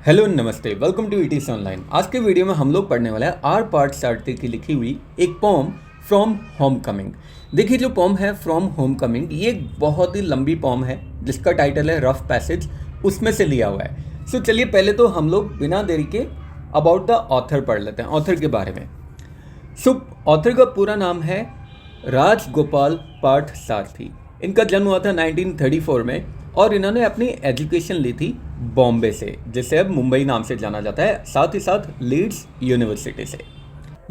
Hello नमस्ते, welcome to etc online. आज के वीडियो में हम लोग पढ़ने वाला है आर पार्थ सारथी की लिखी हुई एक पोम फ्रॉम होम कमिंग। देखिए, जो पोम है फ्रॉम होम कमिंग, ये एक बहुत ही लंबी पोम है जिसका टाइटल है रफ पैसेज, उसमें से लिया हुआ है। सो चलिए पहले तो हम लोग बिना देरी के अबाउट द ऑथर पढ़ लेते हैं, ऑथर के बारे में। सो ऑथर का पूरा नाम है राजगोपाल पार्थ सारथी। इनका जन्म हुआ था 1934 में और इन्होंने अपनी एजुकेशन ली थी बॉम्बे से, जिसे अब मुंबई नाम से जाना जाता है, साथ ही साथ लीड्स यूनिवर्सिटी से।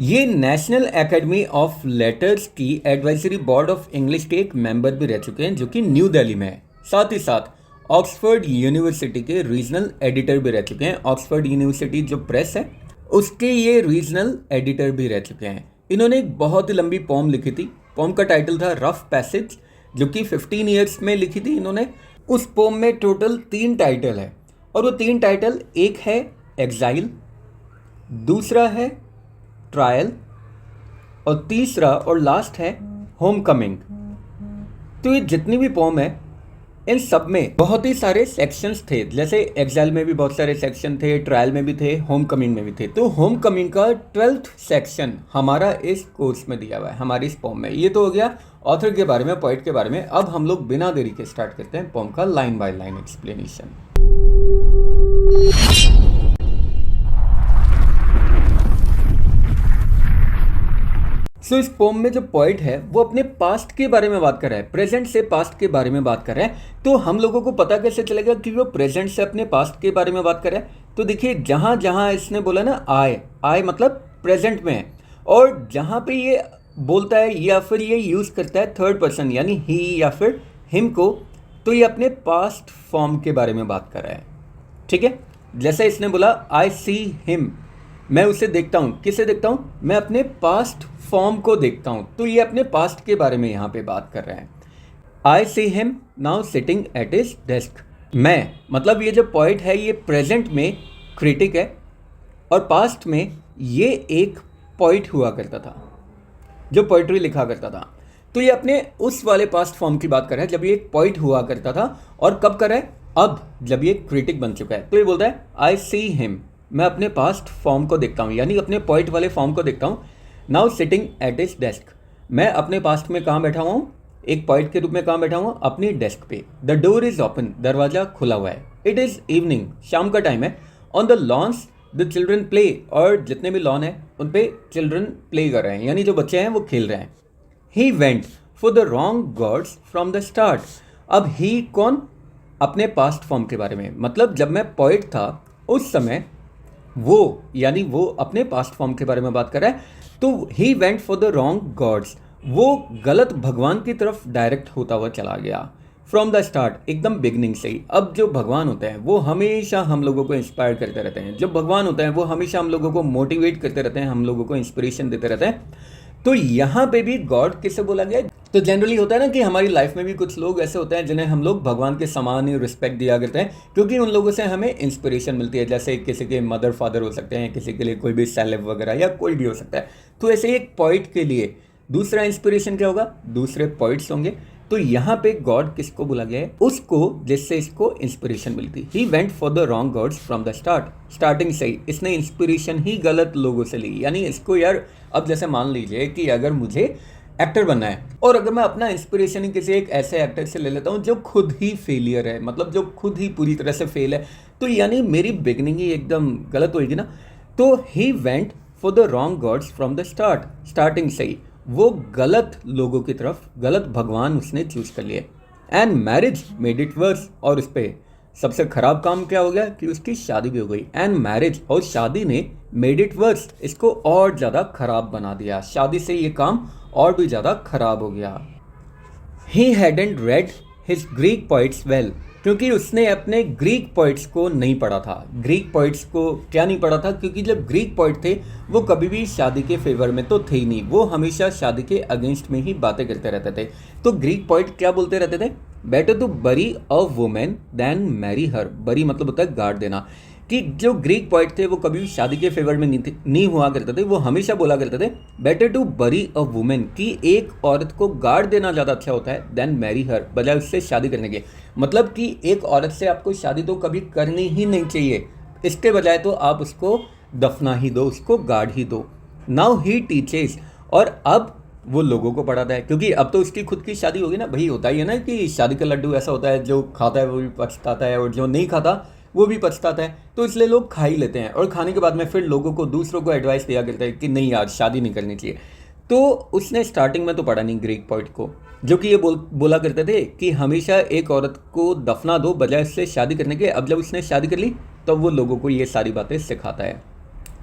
ये नेशनल एकेडमी ऑफ लेटर्स की एडवाइजरी बोर्ड ऑफ इंग्लिश के एक मेंबर भी रह चुके हैं, जो कि न्यू दिल्ली में है। साथ ही साथ ऑक्सफोर्ड यूनिवर्सिटी के रीजनल एडिटर भी रह चुके हैं। ऑक्सफोर्ड यूनिवर्सिटी जो प्रेस है उसके ये रीजनल एडिटर भी रह चुके हैं। इन्होंने एक बहुत ही लंबी पोम लिखी थी। पोम का टाइटल था रफ पैसेज, जो कि 15 ईयर्स में लिखी थी इन्होंने। उस पोम में टोटल 3 टाइटल है और वो 3 टाइटल, एक है एग्जाइल, दूसरा है ट्रायल और तीसरा और लास्ट है होम कमिंग। तो ये जितनी भी पोम है इन सब में बहुत ही सारे सेक्शंस थे। जैसे एग्जाइल में भी बहुत सारे सेक्शन थे, ट्रायल में भी थे, होम कमिंग में भी थे। तो होम कमिंग का 12th सेक्शन हमारा इस कोर्स में दिया हुआ है, हमारी इस पोम में। ये तो हो गया ऑथर के बारे में, पोइट के बारे में। अब हम लोग बिना देरी के स्टार्ट करते हैं पोम का लाइन बाय लाइन एक्सप्लेनेशन। सो इस पोम में जो पोइट है वो अपने पास्ट के बारे में बात कर रहा है, प्रेजेंट से पास्ट के बारे में बात कर रहा है। तो हम लोगों को पता कैसे चलेगा कि वो प्रेजेंट से अपने पास्ट के बारे में बात कर रहा है? तो देखिए, जहाँ जहाँ इसने बोला ना आई मतलब प्रेजेंट में है, और जहाँ पे ये बोलता है या फिर ये यूज़ करता है थर्ड पर्सन यानी ही या फिर हिम को, तो ये अपने पास्ट फॉर्म के बारे में बात कर रहा है। ठीक है, जैसे इसने बोला आई सी हिम, मैं उसे देखता हूँ। किसे देखता हूँ? मैं अपने पास्ट फॉर्म को देखता हूँ। तो ये अपने पास्ट के बारे में यहाँ पे बात कर रहा है। I see him now sitting at his desk. मैं मतलब ये जो पोइट है ये प्रेजेंट में क्रिटिक है और पास्ट में ये एक पोइट हुआ करता था जो पोइट्री लिखा करता था। तो ये अपने उस वाले पास्ट फॉर्म की बात कर रहा है जब ये एक पोइट हुआ करता था, और कब कर रहा है? अब जब ये क्रिटिक बन चुका है। तो ये बोलता है आई सी हिम, मैं अपने पास्ट फॉर्म को देखता हूँ, यानी अपने पोइट वाले फॉर्म को देखता हूँ। Now sitting at his desk, मैं अपने पास्ट में कहाँ बैठा हुआ हूँ? एक पोइट के रूप में कहाँ बैठा हुआ? अपनी डेस्क पे। द डोर इज ओपन, दरवाजा खुला हुआ है। इट इज़ इवनिंग, शाम का टाइम है। On the lawns the children play, और जितने भी लॉन है उन पे चिल्ड्रन प्ले कर रहे हैं, यानी जो बच्चे हैं वो खेल रहे हैं। He went for the wrong gods from the start. अब ही कौन? अपने पास्ट फॉर्म के बारे में। मतलब जब मैं पोइट था उस समय वो, यानी वो अपने पास्ट फॉर्म के बारे में बात कर रहा है। तो he went for the wrong gods, वो गलत भगवान की तरफ डायरेक्ट होता हुआ चला गया। फ्रॉम द स्टार्ट, एकदम बिगनिंग से ही। अब जो भगवान होते हैं वो हमेशा हम लोगों को इंस्पायर करते रहते हैं। जो भगवान होते हैं वो हमेशा हम लोगों को मोटिवेट करते रहते हैं, हम लोगों को इंस्पिरेशन देते रहते हैं। तो यहाँ पे भी गॉड किसे बोला गया? तो जनरली होता है ना कि हमारी लाइफ में भी कुछ लोग ऐसे होते हैं जिन्हें हम लोग भगवान के समान ही रिस्पेक्ट दिया करते हैं, क्योंकि उन लोगों से हमें इंस्पिरेशन मिलती है। जैसे किसी के मदर फादर हो सकते हैं, किसी के लिए कोई भी सेलेब वगैरह या कोई भी हो सकता है। तो ऐसे एक पोइट के लिए दूसरा इंस्पिरेशन क्या होगा? दूसरे पोइट्स होंगे। तो यहाँ पे गॉड किसको बोला गया है? उसको जिससे इसको इंस्पिरेशन मिलती। He went for the wrong gods from the start, starting से ही इसने इंस्पिरेशन ही गलत लोगों से ली। यानी इसको यार, अब जैसे मान लीजिए कि अगर मुझे एक्टर बनना है और अगर मैं अपना इंस्पिरेशन ही किसी एक ऐसे एक्टर से ले लेता हूँ जो खुद ही फेलियर है, मतलब जो खुद ही पूरी तरह से फेल है, तो यानी मेरी बिगनिंग ही एकदम गलत होगी ना। तो he went for the wrong gods from the start, starting से ही वो गलत लोगों की तरफ, गलत भगवान उसने चूज कर लिए। And marriage made it worse, और उस पर सबसे खराब काम क्या हो गया कि उसकी शादी भी हो गई। एंड मैरिज, और शादी ने मेड इट वर्स, इसको और ज़्यादा खराब बना दिया। शादी से ये काम और भी ज़्यादा खराब हो गया। He hadn't read his Greek poets well, क्योंकि उसने अपने ग्रीक पोइट्स को नहीं पढ़ा था। ग्रीक पोइट्स को क्या नहीं पढ़ा था? क्योंकि जब ग्रीक पोइट थे वो कभी भी शादी के फेवर में तो थे ही नहीं, वो हमेशा शादी के अगेंस्ट में ही बातें करते रहते थे। तो ग्रीक पोइट क्या बोलते रहते थे? Better to bury a women than marry her. Bury मतलब होता है गाड़ देना। कि जो ग्रीक पोइट थे वो कभी भी शादी के फेवर में नहीं हुआ करते थे। वो हमेशा बोला करते थे better to bury a women, कि एक औरत को गाड़ देना ज़्यादा अच्छा होता है देन मैरी हर, बजाय उससे शादी करने के। मतलब कि एक औरत से आपको शादी तो कभी करनी ही नहीं चाहिए, इसके बजाय तो आप उसको दफना ही दो, उसको गाड़ ही दो। नाउ ही टीचेस, और अब वो लोगों को पढ़ाता है, क्योंकि अब तो उसकी खुद की शादी होगी ना भाई। होता ही है ना कि शादी का लड्डू ऐसा होता है, जो खाता है वो भी पछताता है और जो नहीं खाता वो भी पछताता है। तो इसलिए लोग खा ही लेते हैं और खाने के बाद में फिर लोगों को, दूसरों को एडवाइस दिया करता है कि नहीं यार शादी नहीं करनी चाहिए। तो उसने स्टार्टिंग में तो पढ़ा नहीं ग्रीक पॉइंट को, जो कि ये बोला करते थे कि हमेशा एक औरत को दफना दो बजाय उससे शादी करने के। अब जब उसने शादी कर ली तब वो लोगों को ये सारी बातें सिखाता है।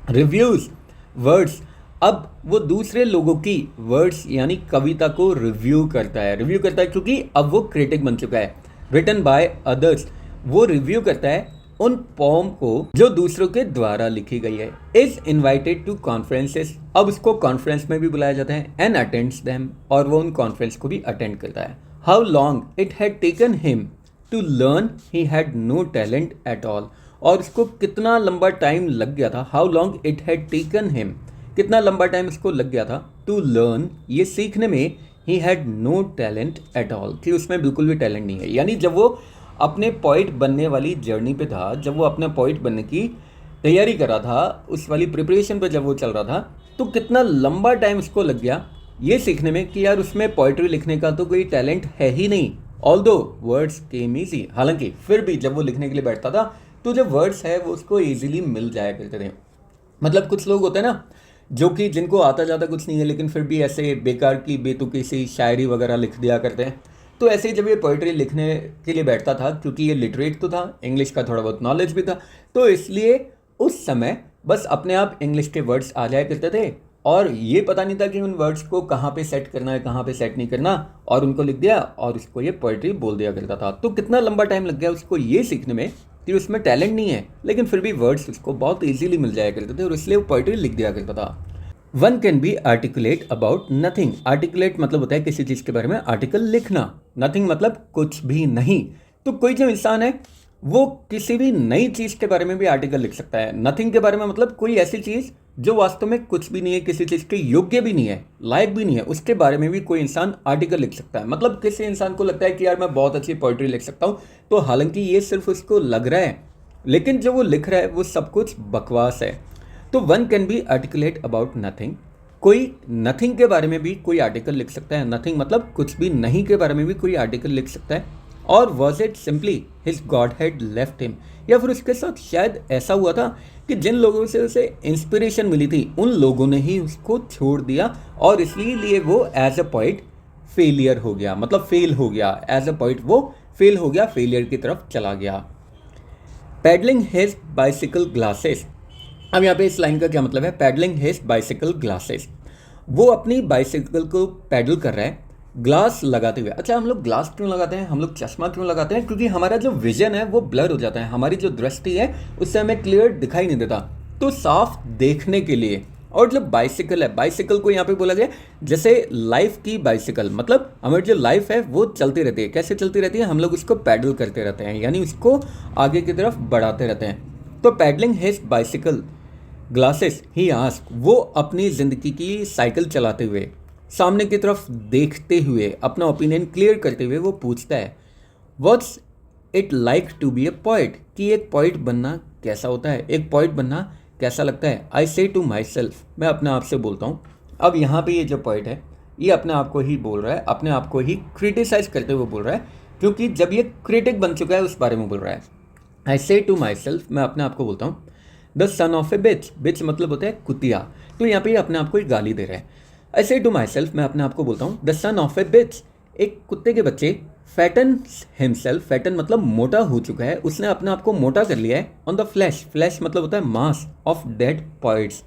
रिव्यूज़, वर्ड्स, अब वो दूसरे लोगों की वर्ड्स यानी कविता को रिव्यू करता है क्योंकि अब वो क्रिटिक बन चुका है। रिटन बाय अदर्स, वो रिव्यू करता है उन पोम को जो दूसरों के द्वारा लिखी गई है। इज इन्वाइटेड टू कॉन्फ्रेंसेस, अब उसको कॉन्फ्रेंस में भी बुलाया जाता है। एंड अटेंड्स देम, और वो उन कॉन्फ्रेंस को भी अटेंड करता है। How long it had taken him to learn he had no talent at all, और उसको कितना लंबा टाइम लग गया था। How long it had taken him, कितना लंबा टाइम उसको लग गया था। टू लर्न, ये सीखने में। He had no talent at all, कि उसमें बिल्कुल भी टैलेंट नहीं है। यानी जब वो अपने पोइट बनने वाली जर्नी पे था, जब वो अपने पोइट बनने की तैयारी कर रहा था, उस वाली प्रिपरेशन पे जब वो चल रहा था, तो कितना लंबा टाइम उसको लग गया ये सीखने में कि यार उसमें पोइट्री लिखने का तो कोई टैलेंट है ही नहीं। ऑल्दो वर्ड्स केम ईजी, हालांकि फिर भी जब वो लिखने के लिए बैठता था तो जो वर्ड्स है वो उसको ईजिली मिल जाया करते थे। मतलब कुछ लोग होते हैं ना जो कि जिनको आता जाता कुछ नहीं है लेकिन फिर भी ऐसे बेकार की बेतुकी सी शायरी वगैरह लिख दिया करते हैं। तो ऐसे ही जब ये पोइट्री लिखने के लिए बैठता था, क्योंकि ये लिटरेट तो था, इंग्लिश का थोड़ा बहुत नॉलेज भी था, तो इसलिए उस समय बस अपने आप इंग्लिश के वर्ड्स आ जाया करते थे और ये पता नहीं था कि उन वर्ड्स को कहाँ पे सेट करना है, कहाँ पे सेट नहीं करना, और उनको लिख दिया और उसको ये पोइट्री बोल दिया करता था। तो कितना लंबा टाइम लग गया उसको ये सीखने में कि उसमें टैलेंट नहीं है, लेकिन फिर भी वर्ड्स उसको बहुत ईजीली मिल जाया करते थे और इसलिए वो पोइट्री लिख दिया करता था। One can be articulate about nothing, articulate मतलब होता है किसी चीज़ के बारे में आर्टिकल लिखना, नथिंग मतलब कुछ भी नहीं। तो कोई जो इंसान है वो किसी भी नई चीज़ के बारे में भी आर्टिकल लिख सकता है। नथिंग के बारे में मतलब कोई ऐसी चीज़ जो वास्तव में कुछ भी नहीं है, किसी चीज़ के योग्य भी नहीं है, लायक भी नहीं है, उसके बारे में भी कोई इंसान आर्टिकल लिख सकता है। मतलब किसी इंसान को लगता है कि यार मैं बहुत अच्छी पोइट्री लिख सकता हूँ, तो हालांकि ये सिर्फ उसको लग रहा है, लेकिन जो वो लिख रहा है वो सब कुछ बकवास है। तो one can be articulate about nothing, कोई नथिंग के बारे में भी कोई आर्टिकल लिख सकता है। नथिंग मतलब कुछ भी नहीं के बारे में भी कोई आर्टिकल लिख सकता है। और was it simply his God had left him, या फिर उसके साथ शायद ऐसा हुआ था कि जिन लोगों से उसे इंस्पिरेशन मिली थी उन लोगों ने ही उसको छोड़ दिया और इसलिए वो एज अ पोइट फेलियर हो गया, मतलब फेल हो गया। एज अ पोइट वो फेल हो गया, फेलियर की तरफ चला गया। पैडलिंग हिज बाइसिकल ग्लासेस, अब यहाँ पे इस लाइन का क्या मतलब है। पैडलिंग हिज बाइसिकल ग्लासेस, वो अपनी बाइसिकल को पैडल कर रहा है ग्लास लगाते हुए। अच्छा, हम लोग ग्लास क्यों लगाते हैं, हम लोग चश्मा क्यों लगाते हैं? क्योंकि हमारा जो विजन है वो ब्लर हो जाता है, हमारी जो दृष्टि है उससे हमें क्लियर दिखाई नहीं देता, तो साफ देखने के लिए। और जो बाइसिकल है, बाइसिकल को यहाँ पे बोला गया जैसे लाइफ की बाइसिकल, मतलब हमारी जो लाइफ है वो चलती रहती है। कैसे चलती रहती है? हम लोग उसको पैडल करते रहते हैं, यानी उसको आगे की तरफ बढ़ाते रहते हैं। तो paddling his bicycle glasses he ask, वो अपनी ज़िंदगी की साइकिल चलाते हुए, सामने की तरफ देखते हुए, अपना ओपिनियन क्लियर करते हुए वो पूछता है what's it like to be a poet, कि एक पोइट बनना कैसा होता है, एक पोइट बनना कैसा लगता है। आई से टू माई सेल्फ, मैं अपने आप से बोलता हूँ। अब यहाँ पे ये जो पोइट है ये अपने आप को ही बोल रहा है, अपने आप को ही क्रिटिसाइज करते हुए बोल रहा है, क्योंकि जब ये क्रिटिक बन चुका है उस बारे में बोल रहा है। आई से टू माई सेल्फ, मैं अपने आप को बोलता हूँ द सन ऑफ ए बिच, बिच मतलब होता है कुतिया, तो यहाँ पे ये अपने आप को ही गाली दे रहा है। आई से टू माई सेल्फ, मैं अपने आप को बोलता हूँ द सन ऑफ ए बिच, एक कुत्ते के बच्चे, फैटन हिमसेल्फ, फैटन मतलब मोटा हो चुका है, उसने अपने आप को मोटा कर लिया है, ऑन द फ्लैश, फ्लैश मतलब होता है मास ऑफ डेड पोइट्स।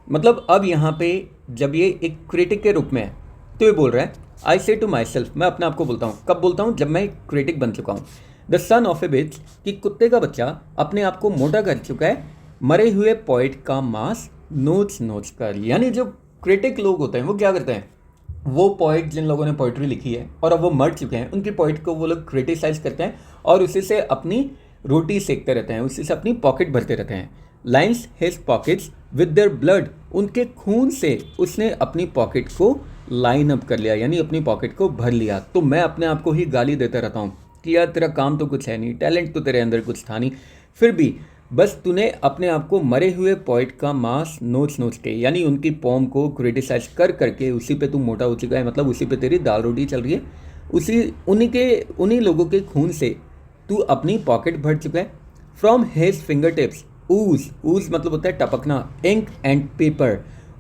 मतलब अब यहाँ पे जब ये एक क्रिटिक के रूप में है तो ये बोल रहा है आई से टू माई सेल्फ, मैं अपने आप को बोलता हूँ। कब बोलता हूँ? जब मैं एक क्रिटिक बन चुका हूँ। द सन ऑफ ए बिच, कि कुत्ते का बच्चा अपने आप को मोटा कर चुका है, मरे हुए पोइट का मांस नोच नोच कर। यानी जो क्रिटिक लोग होते हैं वो क्या करते हैं, वो पोइट जिन लोगों ने पोइट्री लिखी है और अब वो मर चुके हैं, उनकी पोइट को वो लोग क्रिटिसाइज करते हैं और उसी से अपनी रोटी सेकते रहते हैं, उसी से अपनी पॉकेट भरते रहते हैं। Lines his pockets with their blood, उनके खून से उसने अपनी पॉकेट को लाइन अप कर लिया, यानी अपनी पॉकेट को भर लिया। तो मैं अपने आप को ही गाली देता रहता हूँ कि यार तेरा काम तो कुछ है नहीं, टैलेंट तो तेरे अंदर कुछ था नहीं, फिर भी बस तूने अपने आप को मरे हुए पोइट का मास नोच नोच के, यानी उनकी पोम को क्रिटिसाइज कर करके उसी पे तू मोटा हो चुका है, मतलब उसी पे तेरी दाल रोटी चल रही है, उन्हीं लोगों के खून से तू अपनी पॉकेट भर चुका है। फ्रॉम हिज फिंगर टिप्स ऊज मतलब होता है टपकना, इंक एंड पेपर,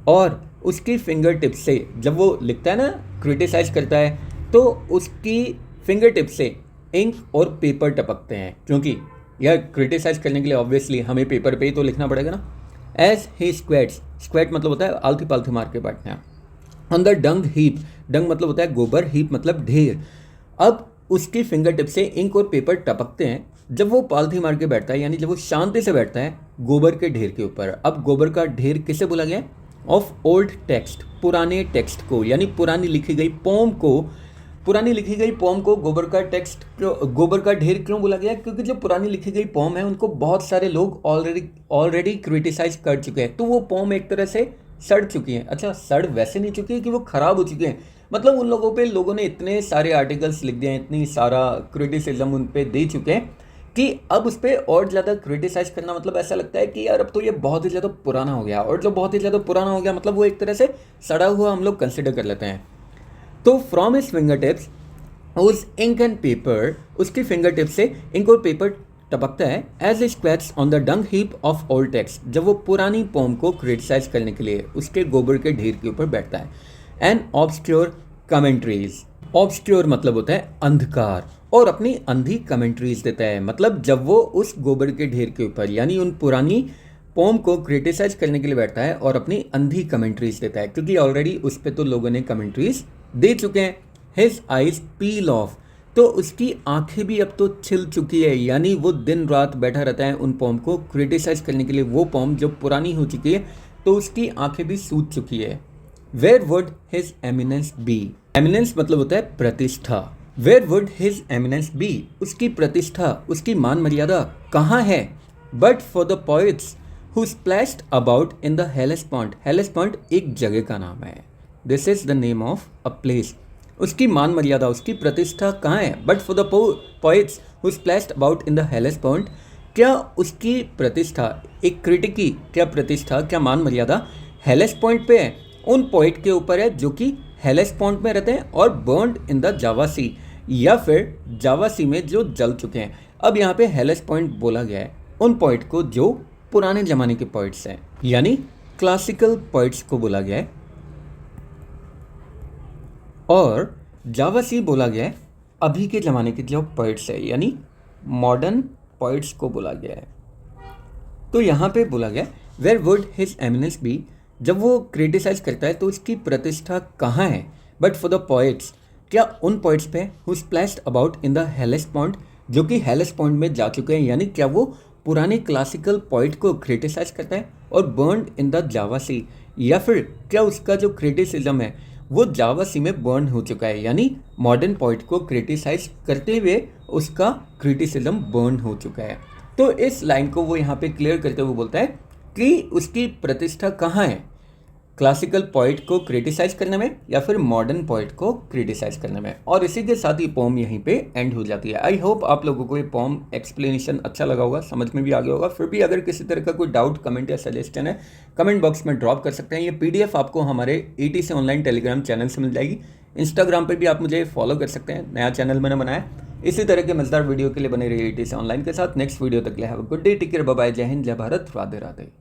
और उसकी फिंगर टिप से जब वो लिखता है ना, क्रिटिसाइज करता है, तो उसकी फिंगर टिप से इंक और पेपर टपकते हैं, क्योंकि यह क्रिटिसाइज करने के लिए ऑब्वियसली हमें पेपर पे ही तो लिखना पड़ेगा ना। एज ही स्क्वेट मतलब होता है आलथी पालथी मार के बैठना। ऑन द डंग हीप, डंग मतलब होता है गोबर, हीप मतलब ढेर। अब उसकी फिंगर टिप से इंक और पेपर टपकते हैं जब वो पालथी मार के बैठता है, यानी जब वो शांति से बैठता है गोबर के ढेर के ऊपर। अब गोबर का ढेर किसे बोला गया? ऑफ ओल्ड टेक्स्ट, पुराने टेक्स्ट को, यानी पुरानी लिखी गई पोम को गोबर का ढेर क्यों बोला गया? क्योंकि जो पुरानी लिखी गई पोम है उनको बहुत सारे लोग ऑलरेडी क्रिटिसाइज कर चुके हैं, तो वो पोम एक तरह से सड़ चुकी है। अच्छा, सड़ वैसे नहीं चुकी है कि वो खराब हो चुकी है, मतलब उन लोगों ने इतने सारे आर्टिकल्स लिख दिए हैं, इतनी सारा क्रिटिसिज्म उन पे दे चुके हैं कि अब उस पर और ज़्यादा क्रिटिसाइज करना मतलब ऐसा लगता है कि यार अब तो ये बहुत ही ज़्यादा पुराना हो गया, और जो बहुत ही ज़्यादा पुराना हो गया मतलब वो एक तरह से सड़ा हुआ हम लोग कंसिडर कर लेते हैं। तो from his fingertips ooze ink and paper, उसकी फिंगर टिप से इंक और पेपर टपकता है। As a squats on the dung heap of old text, जब वो पुरानी पोम को क्रिटिसाइज करने के लिए उसके गोबर के ढेर के ऊपर बैठता है। एंड ऑब्सक्योर कमेंट्रीज, ऑब्सक्योर मतलब होता है अंधकार, और अपनी अंधी कमेंट्रीज देता है, मतलब जब वो उस गोबर के ढेर के ऊपर यानी उन पुरानी पोम को क्रिटिसाइज करने के लिए बैठता है और अपनी अंधी कमेंट्रीज देता है, क्योंकि ऑलरेडी उस पर तो लोगों ने कमेंट्रीज दे चुके हैं। हिज आइज पील ऑफ, तो उसकी आंखें भी अब तो छिल चुकी है, यानी वो दिन रात बैठा रहता है उन पोम को क्रिटिसाइज करने के लिए। वो पोम जो पुरानी हो चुकी है तो उसकी आंखें भी सूज चुकी है। Where would his eminence be, eminence मतलब होता है प्रतिष्ठा। Where would his eminence be, उसकी प्रतिष्ठा, उसकी मान मर्यादा कहाँ है? But for the poets who splashed about in the Hellespont, Hellespont एक जगह का नाम है, this is the name of a place. उसकी मान मर्यादा, उसकी प्रतिष्ठा कहाँ है? But for the poets who splashed about in the Hellespont, क्या उसकी प्रतिष्ठा, एक क्रिटिक की क्या प्रतिष्ठा, क्या मान मर्यादा हेलेस्पॉन्ट पे है, उन पोइट के ऊपर है जो कि हेलेस्पॉन्ट में रहते हैं और बर्न्ड इन द जावा सी, या फिर जावा सी में जो जल चुके हैं। अब यहाँ पे हेलेस्पॉन्ट बोला गया है उन पोइट को जो पुराने ज़माने के पोइट्स हैं, यानी क्लासिकल पोइट्स को बोला गया है, और जावा सी बोला गया है अभी के ज़माने के जो पोइट्स है, यानी मॉडर्न पोइट्स को बोला गया है। तो यहाँ पे बोला गया where would his eminence be, जब वो क्रिटिसाइज करता है तो उसकी प्रतिष्ठा कहाँ है? बट फॉर द पोइट्स, क्या उन पोइट्स पे who splashed about in the Hellespont, जो कि हेलेस्पॉन्ट में जा चुके हैं, यानी क्या वो पुराने क्लासिकल पोइट को क्रिटिसाइज करता है और बर्न्ड इन द जावा सी, या फिर क्या उसका जो क्रिटिसिज्म है वो जावा सी में बर्न हो चुका है, यानी मॉडर्न पोइट को क्रिटिसाइज करते हुए उसका क्रिटिसिज्म बर्न हो चुका है। तो इस लाइन को वो यहाँ पे क्लियर करते हुए बोलता है कि उसकी प्रतिष्ठा कहाँ है, क्लासिकल पोइट को क्रिटिसाइज करने में या फिर मॉडर्न पोइट को क्रिटिसाइज करने में। और इसी के साथ ही पोम यहीं पे एंड हो जाती है। आई होप आप लोगों को ये पोम एक्सप्लेनेशन अच्छा लगा होगा, समझ में भी आ गया होगा। फिर भी अगर किसी तरह का कोई डाउट, कमेंट या सजेशन है, कमेंट बॉक्स में ड्रॉप कर सकते हैं। ये PDF आपको हमारे ET से ऑनलाइन टेलीग्राम चैनल से मिल जाएगी। इंस्टाग्राम पर भी आप मुझे फॉलो कर सकते हैं, नया चैनल मैंने बनाया। इसी तरह के मजेदार वीडियो के लिए बने रहिए ET से ऑनलाइन के साथ। नेक्स्ट वीडियो तक ले have a good day, take care, bye bye, जय हिंद, जय भारत, राधे राधे।